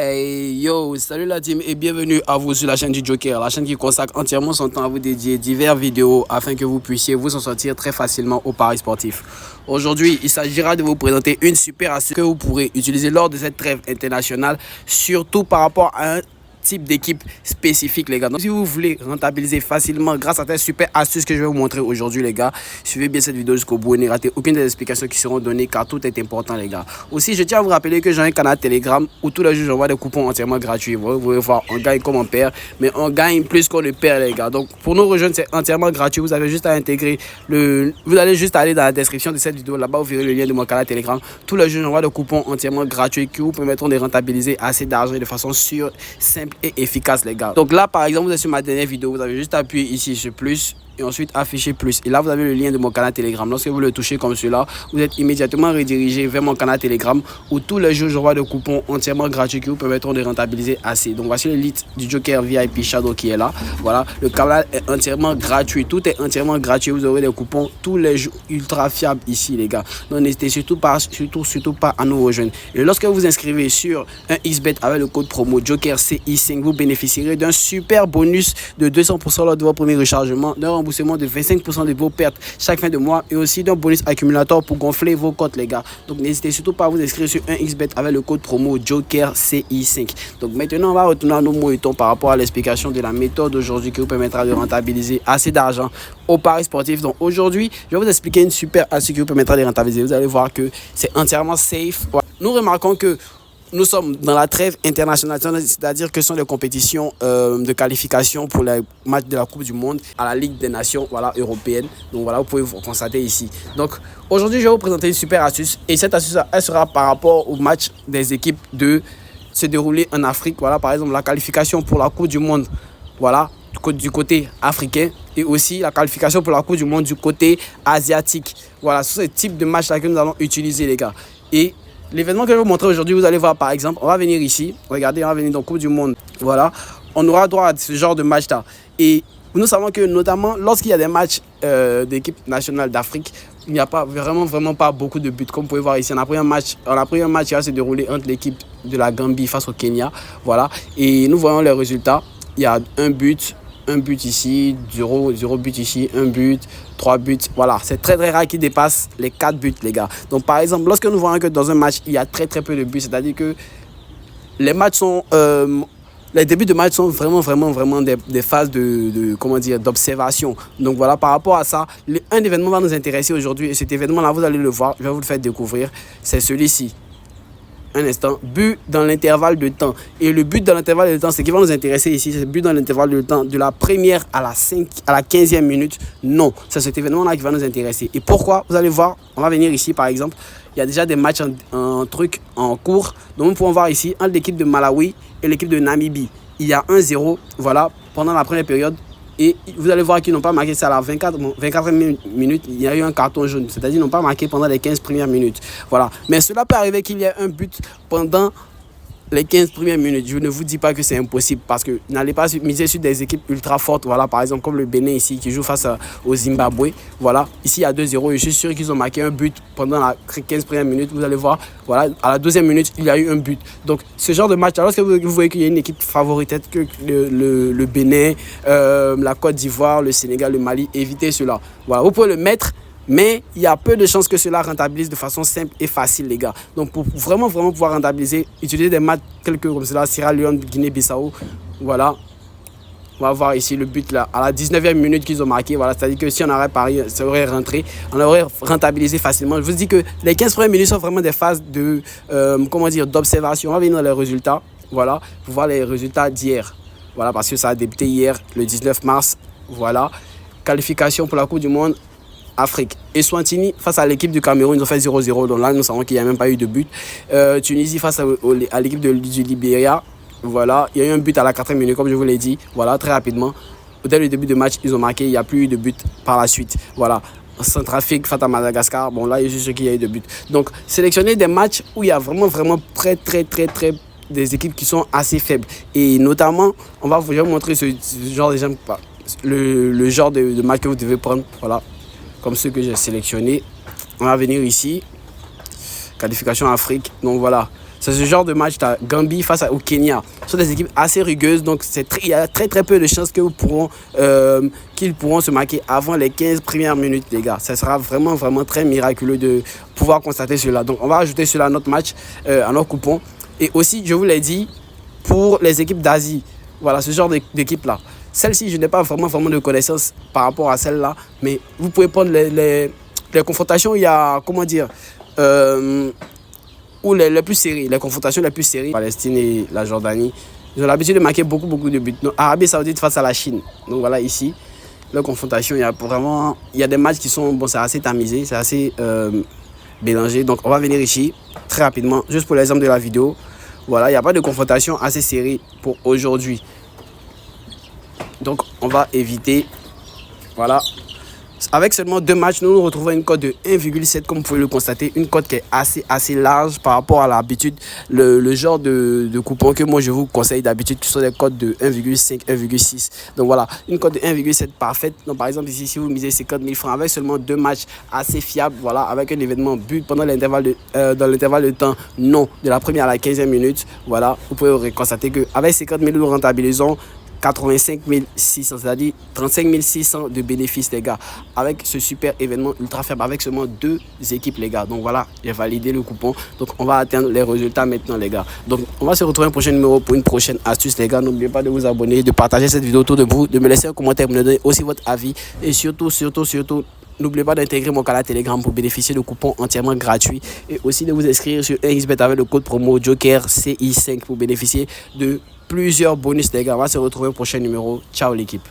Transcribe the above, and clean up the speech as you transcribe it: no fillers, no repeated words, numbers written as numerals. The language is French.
Hey yo, salut la team et bienvenue à vous sur la chaîne du Joker, la chaîne qui consacre entièrement son temps à vous dédier divers vidéos afin que vous puissiez vous en sortir très facilement au paris sportif. Aujourd'hui, il s'agira de vous présenter une super astuce que vous pourrez utiliser lors de cette trêve internationale, surtout par rapport à un type d'équipe spécifique les gars. Donc si vous voulez rentabiliser facilement grâce à cette super astuce que je vais vous montrer aujourd'hui les gars, suivez bien cette vidéo jusqu'au bout et ne ratez aucune des explications qui seront données car tout est important les gars. Aussi je tiens à vous rappeler que j'ai un canal Telegram où tous les jours j'envoie des coupons entièrement gratuits. Vous pouvez voir, on gagne comme on perd, mais on gagne plus qu'on ne perd les gars. Donc pour nous rejoindre c'est entièrement gratuit, vous avez juste à intégrer vous allez juste aller dans la description de cette vidéo, là-bas vous verrez le lien de mon canal Telegram. Tous les jours j'envoie des coupons entièrement gratuits qui vous permettront de rentabiliser assez d'argent de façon sûre, simple et efficace les gars. Donc là par exemple vous êtes sur ma dernière vidéo, vous avez juste appuyé ici sur plus et ensuite afficher plus et là vous avez le lien de mon canal Telegram. Lorsque vous le touchez comme cela, vous êtes immédiatement redirigé vers mon canal Telegram où tous les jours j'envoie des coupons entièrement gratuits qui vous permettront de rentabiliser assez. Donc voici le lit du Joker VIP Shadow qui est là. Voilà, le canal est entièrement gratuit, tout est entièrement gratuit, vous aurez des coupons tous les jours ultra fiables ici les gars. Donc n'hésitez surtout pas à nous rejoindre. Et lorsque vous vous inscrivez sur un XBet avec le code promo Joker CI5, vous bénéficierez d'un super bonus de 200% lors de votre premier rechargement, d'un remboursement de 25% de vos pertes chaque fin de mois et aussi d'un bonus accumulateur pour gonfler vos cotes les gars. Donc n'hésitez surtout pas à vous inscrire sur un XBet avec le code promo Joker CI5. Donc maintenant on va retourner à nos moutons par rapport à l'explication de la méthode aujourd'hui qui vous permettra de rentabiliser assez d'argent au paris sportif. Donc aujourd'hui je vais vous expliquer une super astuce qui vous permettra de rentabiliser. Vous allez voir que c'est entièrement safe. Nous remarquons que nous sommes dans la trêve internationale, c'est-à-dire que ce sont des compétitions de qualification pour les matchs de la Coupe du Monde à la Ligue des Nations européenne. Donc voilà, vous pouvez vous constater ici. Donc aujourd'hui, je vais vous présenter une super astuce. Et cette astuce, elle sera par rapport au match des équipes de se dérouler en Afrique. Voilà, par exemple, la qualification pour la Coupe du Monde, voilà, du côté africain. Et aussi la qualification pour la Coupe du Monde du côté asiatique. Voilà, ce sont ces types de matchs-là que nous allons utiliser, les gars. Et l'événement que je vais vous montrer aujourd'hui, vous allez voir par exemple, on va venir ici, regardez, on va venir dans la Coupe du Monde, voilà, on aura droit à ce genre de match-là. Et nous savons que notamment lorsqu'il y a des matchs d'équipe nationale d'Afrique, il n'y a pas vraiment pas beaucoup de buts. Comme vous pouvez voir ici, on a pris un match qui va se dérouler entre l'équipe de la Gambie face au Kenya, voilà, et nous voyons les résultats, il y a un but ici, 0 but ici, 1 but, 3 buts. Voilà, c'est très rare qu'il dépasse les 4 buts, les gars. Donc, par exemple, lorsque nous voyons que dans un match, il y a très peu de buts, c'est-à-dire que les matchs sont... les débuts de match sont vraiment des phases d'observation. Donc voilà, par rapport à ça, un événement va nous intéresser aujourd'hui. Et cet événement-là, vous allez le voir, je vais vous le faire découvrir. C'est celui-ci. Un instant, but dans l'intervalle de temps. Et le but dans l'intervalle de temps, c'est qui va nous intéresser ici, c'est le but dans l'intervalle de temps de la première à la 15e minute. Non, c'est cet événement-là qui va nous intéresser. Et pourquoi? Vous allez voir, on va venir ici par exemple, il y a déjà des matchs en cours. Donc nous pouvons voir ici, entre l'équipe de Malawi et l'équipe de Namibie. Il y a 1-0, voilà, pendant la première période. Et vous allez voir qu'ils n'ont pas marqué ça à la 24e minute, il y a eu un carton jaune. C'est-à-dire qu'ils n'ont pas marqué pendant les 15 premières minutes. Voilà. Mais cela peut arriver qu'il y ait un but pendant les 15 premières minutes. Je ne vous dis pas que c'est impossible parce que n'allez pas miser sur des équipes ultra fortes. Voilà, par exemple, comme le Bénin ici qui joue face au Zimbabwe. Voilà, ici il y a 2-0 et je suis sûr qu'ils ont marqué un but pendant la 15 premières minutes. Vous allez voir, voilà, à la 2e minute, il y a eu un but. Donc, ce genre de match, lorsque vous voyez qu'il y a une équipe favorite, peut-être que le Bénin, la Côte d'Ivoire, le Sénégal, le Mali, évitez cela. Voilà, vous pouvez le mettre. Mais il y a peu de chances que cela rentabilise de façon simple et facile, les gars. Donc, pour vraiment pouvoir rentabiliser, utilisez des matchs tels que comme cela, Sierra Leone, Guinée-Bissau. Voilà. On va voir ici le but là, à la 19e minute qu'ils ont marqué. Voilà, c'est-à-dire que si on aurait parié, ça aurait rentré. On aurait rentabilisé facilement. Je vous dis que les 15 premières minutes sont vraiment des phases de, d'observation. On va venir dans les résultats. Voilà, pour voir les résultats d'hier. Voilà, parce que ça a débuté hier, le 19 mars. Voilà. Qualification pour la Coupe du Monde. Afrique. Eswatini face à l'équipe du Cameroun, ils ont fait 0-0. Donc là, nous savons qu'il n'y a même pas eu de but. Tunisie face à l'équipe du Libéria. Voilà, il y a eu un but à la 4e minute, comme je vous l'ai dit. Voilà, très rapidement. Dès le début de match, ils ont marqué. Il n'y a plus eu de but par la suite. Voilà. Centrafrique face à Madagascar. Bon, là, je suis sûr qu'il y a eu de but. Donc, sélectionner des matchs où il y a vraiment très des équipes qui sont assez faibles. Et notamment, je vais vous montrer ce genre d'exemple. Le genre de match que vous devez prendre. Voilà. Comme ceux que j'ai sélectionnés. On va venir ici. Qualification Afrique. Donc voilà. C'est ce genre de match. Tu as Gambie face au Kenya. Ce sont des équipes assez rugueuses. Donc, il y a très peu de chances qu'ils pourront se marquer avant les 15 premières minutes, les gars. Ça sera vraiment très miraculeux de pouvoir constater cela. Donc, on va ajouter cela à notre match, à notre coupon. Et aussi, je vous l'ai dit, pour les équipes d'Asie, voilà, ce genre d'équipe-là. Celle-ci, je n'ai pas vraiment de connaissances par rapport à celle-là, mais vous pouvez prendre les confrontations, il y a, comment dire, ou les plus serrées, les confrontations les plus serrées, Palestine et la Jordanie, ils ont l'habitude de marquer beaucoup de buts. Donc, Arabie Saoudite face à la Chine. Donc voilà, ici, la confrontation, il y a des matchs qui sont, bon, c'est assez tamisé, c'est assez mélangé. Donc on va venir ici, très rapidement, juste pour l'exemple de la vidéo. Voilà, il n'y a pas de confrontation assez serrée pour aujourd'hui. Donc on va éviter, voilà. Avec seulement 2 matchs, nous retrouvons une cote de 1,7 comme vous pouvez le constater. Une cote qui est assez large par rapport à l'habitude. Le genre de coupon que moi je vous conseille d'habitude, qui sont des cotes de 1,5, 1,6. Donc voilà, une cote de 1,7 parfaite. Donc par exemple ici, si vous misez 50 000 francs avec seulement 2 matchs assez fiables, voilà, avec un événement but pendant l'intervalle dans l'intervalle de temps non de la première à la 15e minute, voilà, vous pouvez constater qu'avec 50 000 nous rentabilisons 85 600, c'est-à-dire 35 600 de bénéfices, les gars, avec ce super événement ultra faible, avec seulement 2 équipes, les gars. Donc voilà, j'ai validé le coupon. Donc on va atteindre les résultats maintenant, les gars. Donc on va se retrouver un prochain numéro pour une prochaine astuce, les gars. N'oubliez pas de vous abonner, de partager cette vidéo autour de vous, de me laisser un commentaire, de me donner aussi votre avis. Et surtout, n'oubliez pas d'intégrer mon canal Telegram pour bénéficier de coupons entièrement gratuits. Et aussi de vous inscrire sur 1xBet avec le code promo Joker CI5 pour bénéficier de plusieurs bonus, les gars. On va se retrouver au prochain numéro. Ciao l'équipe.